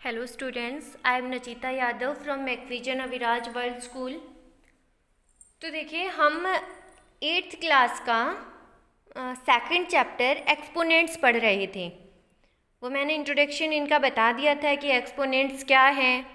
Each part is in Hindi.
Hello students, I am Nachita Yadav from Macvision Aviraj world school. तो देखिए हम 8th क्लास का सेकंड चैप्टर एक्सपोनेंट्स पढ़ रहे थे। वो मैंने इंट्रोडक्शन इनका बता दिया था कि एक्सपोनेंट्स क्या हैं,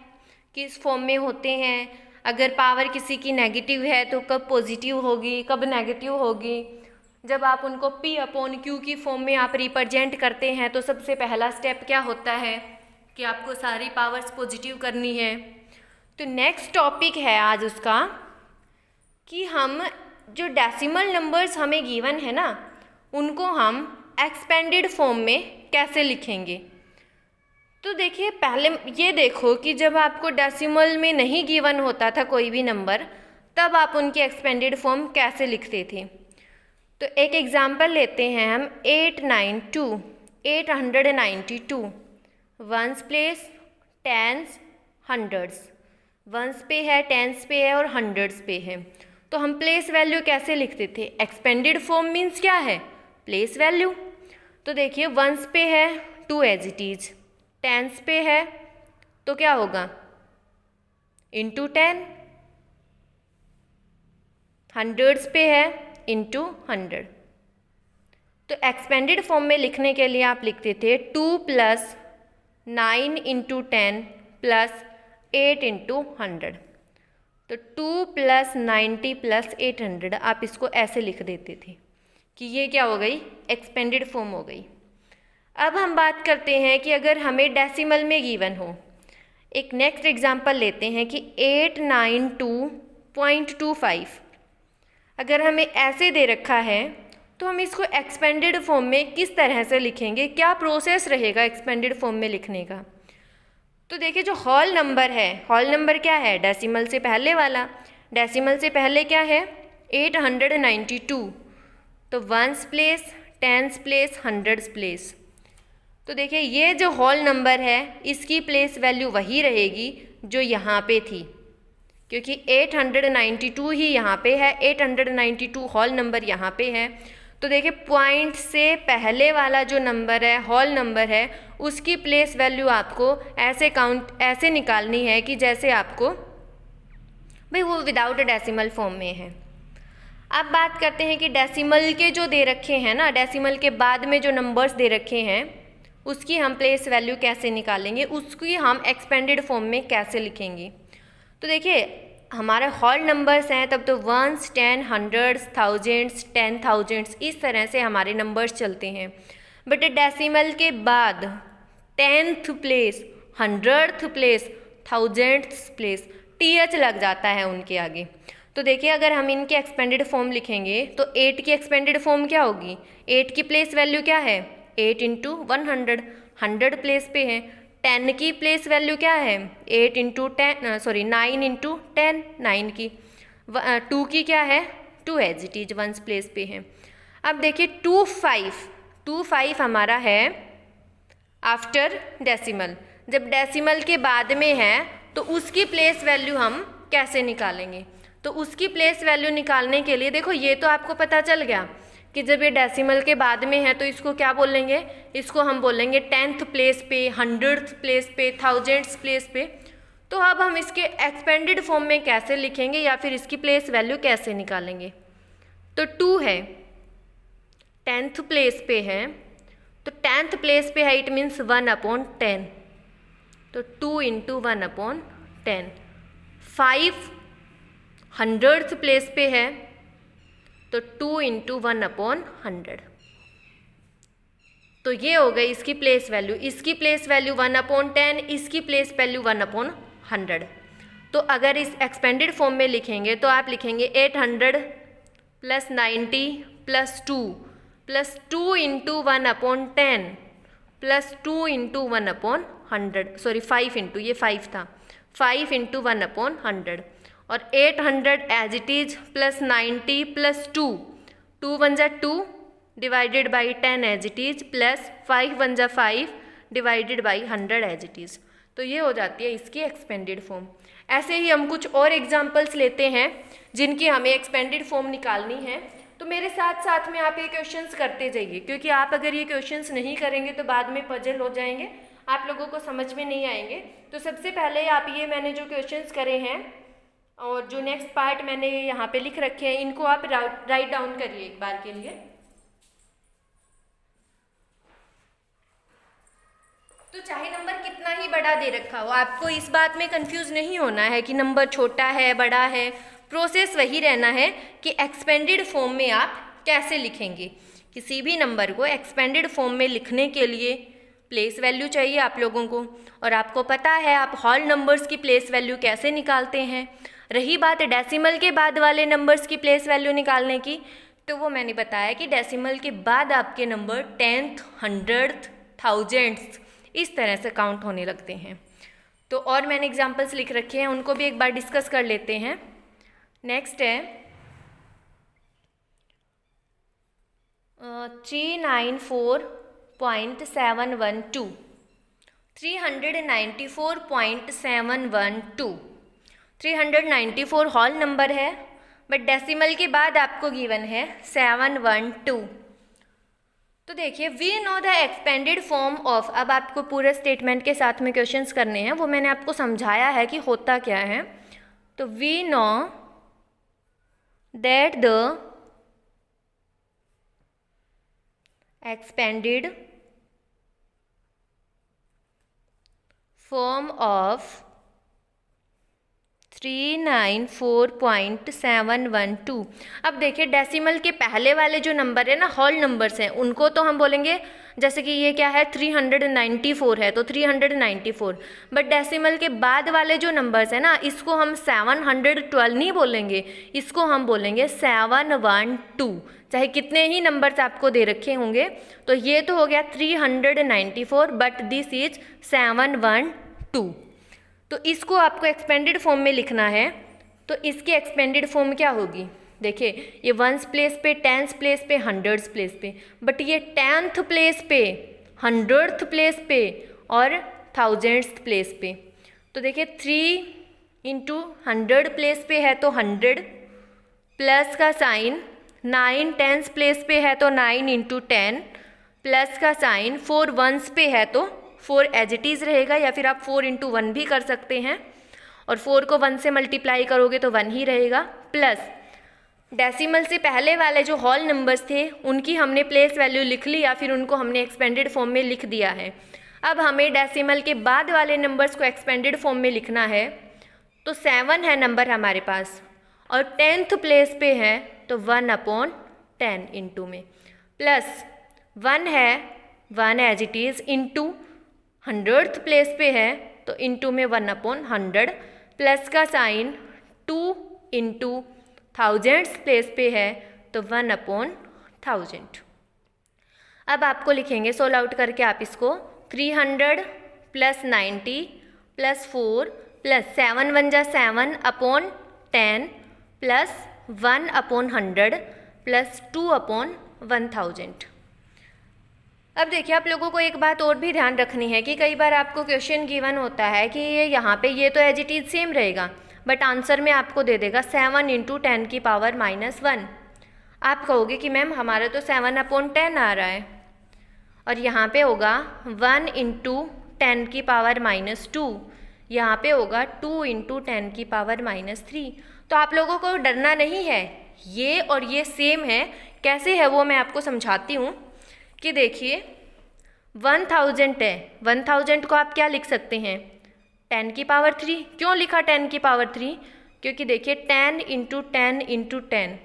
किस फॉर्म में होते हैं, अगर पावर किसी की नेगेटिव है तो कब पॉजिटिव होगी, कब नेगेटिव होगी। जब आप उनको P अपॉन Q की फॉर्म में आप रिप्रेजेंट करते हैं तो सबसे पहला स्टेप क्या होता है कि आपको सारी पावर्स पॉजिटिव करनी है। तो नेक्स्ट टॉपिक है आज उसका कि हम जो डेसिमल नंबर्स हमें गिवन है ना, उनको हम एक्सपेंडेड फॉर्म में कैसे लिखेंगे। तो देखिए पहले ये देखो कि जब आपको डेसिमल में नहीं गिवन होता था कोई भी नंबर, तब आप उनकी एक्सपेंडेड फॉर्म कैसे लिखते थे। तो एक एग्जांपल लेते हैं हम 892 ones place, tens, hundreds. Ones पे है, टेंस पे है और हंड्रेड्स पे है। तो हम प्लेस वैल्यू कैसे लिखते थे। एक्सपेंडेड फॉर्म मीन्स क्या है, प्लेस वैल्यू। तो देखिए वंस पे है 2 एज इट इज, टेंस पे है तो क्या होगा इंटू 10, हंड्रेड्स पे है इंटू 100। तो एक्सपेंडेड फॉर्म में लिखने के लिए आप लिखते थे 2 + 9 × 10 + 8 × 100। तो 2 + 90 + 800 आप इसको ऐसे लिख देते थे कि ये क्या हो गई, एक्सपेंडेड फॉर्म हो गई। अब हम बात करते हैं कि अगर हमें डेसिमल में गिवन हो। एक नेक्स्ट एग्जांपल लेते हैं कि 892.25। अगर हमें ऐसे दे रखा है तो हम इसको एक्सपेंडेड फॉर्म में किस तरह से लिखेंगे, क्या प्रोसेस रहेगा एक्सपेंडेड फॉर्म में लिखने का। तो देखिए जो होल नंबर है, होल नंबर क्या है, डेसिमल से पहले वाला। डेसिमल से पहले क्या है 892। तो once place, tens place, hundreds place. तो देखिए ये जो होल नंबर है इसकी प्लेस वैल्यू वही रहेगी जो यहाँ पे थी, क्योंकि 892 ही यहाँ पे है, 892 होल नंबर यहाँ पे है। तो देखिए पॉइंट से पहले वाला जो नंबर है, होल नंबर है, उसकी प्लेस वैल्यू आपको ऐसे निकालनी है कि जैसे आपको भाई वो विदाउट डेसिमल फॉर्म में है। अब बात करते हैं कि डेसिमल के जो दे रखे हैं ना, डेसिमल के बाद में जो नंबर्स दे रखे हैं उसकी हम प्लेस वैल्यू कैसे निकालेंगे, उसकी हम एक्सपेंडेड फॉर्म में कैसे लिखेंगे। तो देखिए हमारे होल नंबर्स हैं तब तो वंस, 10, हंड्रेड्स, थाउजेंड्स, 10,000 इस तरह से हमारे नंबर्स चलते हैं। बट डेसिमल के बाद 10th place, 100th place, 1000th place, TH लग जाता है उनके आगे। तो देखिए अगर हम इनके एक्सपेंडेड फॉर्म लिखेंगे तो 8 की एक्सपेंडेड फॉर्म क्या होगी, 8 की प्लेस वैल्यू क्या है 8 × 100, 100 प्लेस पे है। 10 की प्लेस वैल्यू क्या है 9 × 10, 9 की। 2 की क्या है 2 as it is, ones place पे है। अब देखिए 25 हमारा है आफ्टर डेसिमल। जब डेसिमल के बाद में है तो उसकी प्लेस वैल्यू हम कैसे निकालेंगे। तो उसकी प्लेस वैल्यू निकालने के लिए देखो ये तो आपको पता चल गया कि जब ये डेसिमल के बाद में है तो इसको क्या बोलेंगे, इसको हम बोलेंगे 10th प्लेस पे, 100th प्लेस पे, 1000th प्लेस पे। तो अब हम इसके एक्सपेंडेड फॉर्म में कैसे लिखेंगे या फिर इसकी प्लेस वैल्यू कैसे निकालेंगे। तो 2 है, 10th प्लेस पे है, तो 10th प्लेस पे है इट मीन्स 1/10। तो 2 × 1/10। 5 100th प्लेस पे है तो 2 × 1/100। तो ये हो गई इसकी प्लेस वैल्यू। इसकी प्लेस वैल्यू 1/10, इसकी प्लेस वैल्यू 1/100। तो अगर इस एक्सपेंडेड फॉर्म में लिखेंगे तो आप लिखेंगे 800 + 90 + 2 + 2 × 1/10 + 2 × 1/100, सॉरी 5 × ये 5 था, 5 × 1/100। और 800 as it is + 90 + 2, 2 × 1 = 2 divided by 10 as it is + 5 × 1 = 5 divided by 100 as it is. तो ये हो जाती है इसकी एक्सपेंडेड फॉर्म। ऐसे ही हम कुछ और एग्जांपल्स लेते हैं जिनकी हमें एक्सपेंडेड फॉर्म निकालनी है। तो मेरे साथ साथ में आप ये क्वेश्चंस करते जाइए, क्योंकि आप अगर ये क्वेश्चंस नहीं करेंगे तो बाद में पजल हो जाएंगे, आप लोगों को समझ में नहीं आएंगे। तो सबसे पहले आप ये मैंने जो क्वेश्चंस करे हैं और जो नेक्स्ट पार्ट मैंने यहाँ पे लिख रखे हैं, इनको आप राइट डाउन करिए एक बार के लिए। तो चाहे नंबर कितना ही बड़ा दे रखा हो, आपको इस बात में कंफ्यूज नहीं होना है कि नंबर छोटा है बड़ा है। प्रोसेस वही रहना है कि एक्सपेंडेड फॉर्म में आप कैसे लिखेंगे। किसी भी नंबर को एक्सपेंडेड फॉर्म में लिखने के लिए प्लेस वैल्यू चाहिए आप लोगों को, और आपको पता है आप होल नंबर्स की प्लेस वैल्यू कैसे निकालते हैं। रही बात डेसिमल के बाद वाले नंबर्स की प्लेस वैल्यू निकालने की, तो वो मैंने बताया कि डेसिमल के बाद आपके नंबर 10th, 100th, थाउजेंड्स इस तरह से काउंट होने लगते हैं। तो और मैंने एग्जांपल्स लिख रखे हैं, उनको भी एक बार डिस्कस कर लेते हैं। नेक्स्ट है 394.712, 394.712, 394 होल नंबर है, बट डेसिमल के बाद आपको गिवन है 712। तो देखिए we know the expanded form of, अब आपको पूरे स्टेटमेंट के साथ में क्वेश्चंस करने हैं, वो मैंने आपको समझाया है कि होता क्या है। तो we know that the expanded form of 394.712। अब देखिए डेसिमल के पहले वाले जो नंबर है ना, होल नंबर्स हैं, उनको तो हम बोलेंगे, जैसे कि ये क्या है 394 है तो 394, बट डेसिमल के बाद वाले जो नंबर्स हैं ना, इसको हम 712 नहीं बोलेंगे, इसको हम बोलेंगे 712। चाहे कितने ही नंबर्स आपको दे रखे होंगे, तो ये तो हो गया 394, बट दिस इज 712। तो इसको आपको एक्सपेंडेड फॉर्म में लिखना है। तो इसकी एक्सपेंडेड फॉर्म क्या होगी, देखिए ये 1th प्लेस पे, 10th प्लेस पे, 100th प्लेस पे, बट ये 10th प्लेस पे, 100th प्लेस पे और 1000th प्लेस पे। तो देखिए 3 × 100 प्लेस पे है तो 100 प्लस का साइन, 9 10th प्लेस पे है तो 9 × 10 प्लस का साइन, 4 1s पे है तो 4 एज इट इज़ रहेगा, या फिर आप 4 × 1 भी कर सकते हैं, और 4 को 1 से मल्टीप्लाई करोगे तो 1 ही रहेगा, प्लस डेसिमल से पहले वाले जो होल नंबर्स थे उनकी हमने प्लेस वैल्यू लिख ली, या फिर उनको हमने एक्सपेंडेड फॉर्म में लिख दिया है। अब हमें डेसिमल के बाद वाले नंबर्स को एक्सपेंडेड फॉर्म में लिखना है। तो 7 है नंबर हमारे पास, और 10th प्लेस पे है तो 1/10 इंटू में, प्लस 1 है 1 as it is, into 100th place पे है तो इंटू में 1/100, प्लस का साइन 2 × 1000th प्लेस पे है तो 1/1000। अब आपको लिखेंगे सोल्व आउट करके आप इसको, 300 + 90 + 4 प्लस 7 1 जा 7/10 प्लस 1/100 प्लस 2/1000। अब देखिए आप लोगों को एक बात और भी ध्यान रखनी है कि कई बार आपको क्वेश्चन गिवन होता है कि ये यहाँ पे ये तो एज इट इज़ सेम रहेगा, बट आंसर में आपको दे देगा 7 × 10⁻⁻1। आप कहोगे कि मैम हमारा तो 7/10 आ रहा है, और यहाँ पे होगा 1 × 10⁻⁻2, यहाँ पे होगा 2 × 10⁻⁻3। तो आप लोगों को डरना नहीं है, ये और ये सेम है। कैसे है वो मैं आपको समझाती हूँ कि देखिए 1000 है, 1000 को आप क्या लिख सकते हैं 10⁻3। क्यों लिखा 10⁻3? क्योंकि देखिए 10 × 10 × 10,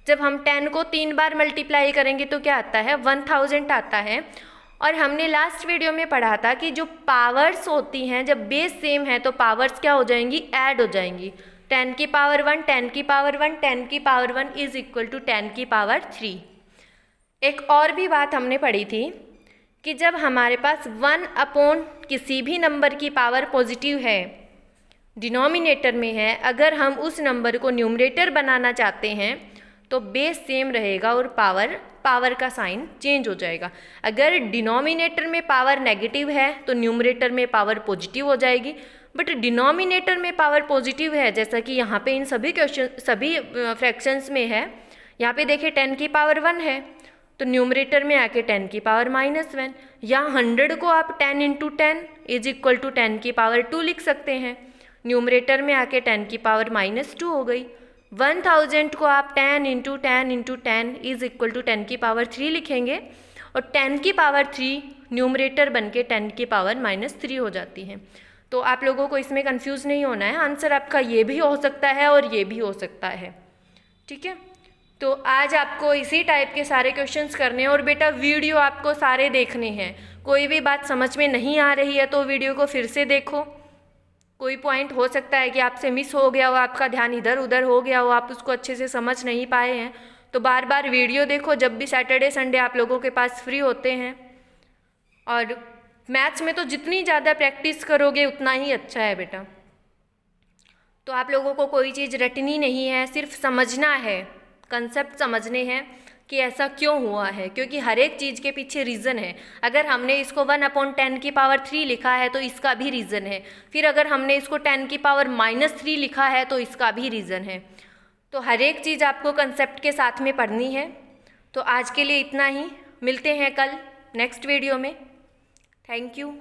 जब हम 10 को 3 बार मल्टीप्लाई करेंगे तो क्या आता है 1000 आता है। और हमने लास्ट वीडियो में पढ़ा था कि जो पावर्स होती हैं, जब बेस सेम है तो पावर्स क्या हो जाएंगी, ऐड हो जाएंगी। 10⁻1 10⁻1 10⁻1 इज इक्वल टू 10⁻3। एक और भी बात हमने पढ़ी थी कि जब हमारे पास 1/ किसी भी नंबर की पावर पॉजिटिव है, डिनोमिनेटर में है, अगर हम उस नंबर को न्यूमरेटर बनाना चाहते हैं तो बेस सेम रहेगा और पावर का साइन चेंज हो जाएगा। अगर डिनोमिनेटर में पावर नेगेटिव है तो न्यूमरेटर में पावर पॉजिटिव हो जाएगी, बट डिनोमिनेटर में पावर पॉजिटिव है, जैसा कि यहाँ पे इन सभी फ्रैक्शंस में है। यहाँ पे देखिए 10⁻1 है तो न्यूमरेटर में आके 10 की पावर -1, या 100 को आप 10 × 10 इज इक्वल टू 10 की पावर 2 लिख सकते हैं। न्यूमरेटर में आके 10 की पावर -2 हो गई। 1000 को आप 10 × 10 × 10 इज इक्वल टू 10 की पावर 3 लिखेंगे, और 10 की पावर 3 न्यूमरेटर बन के 10 की पावर -3 हो जाती है। तो आप लोगों को इसमें कंफ्यूज नहीं होना है, आंसर आपका ये भी हो सकता है और ये भी हो सकता है। ठीक है, तो आज आपको इसी टाइप के सारे क्वेश्चंस करने हैं, और बेटा वीडियो आपको सारे देखने हैं। कोई भी बात समझ में नहीं आ रही है तो वीडियो को फिर से देखो। कोई पॉइंट हो सकता है कि आपसे मिस हो गया हो, आपका ध्यान इधर उधर हो गया हो, आप उसको अच्छे से समझ नहीं पाए हैं, तो बार बार वीडियो देखो जब भी सैटरडे संडे आप लोगों के पास फ्री होते हैं। और मैथ्स में तो जितनी ज़्यादा प्रैक्टिस करोगे उतना ही अच्छा है बेटा। तो आप लोगों को कोई चीज़ रटनी नहीं है, सिर्फ समझना है, कंसेप्ट समझने हैं कि ऐसा क्यों हुआ है, क्योंकि हर एक चीज़ के पीछे रीज़न है। अगर हमने इसको 1/10 की पावर 3 लिखा है तो इसका भी रीज़न है, फिर अगर हमने इसको 10 की पावर -3 लिखा है तो इसका भी रीज़न है। तो हर एक चीज़ आपको कंसेप्ट के साथ में पढ़नी है। तो आज के लिए इतना ही, मिलते हैं कल नेक्स्ट वीडियो में। Thank you.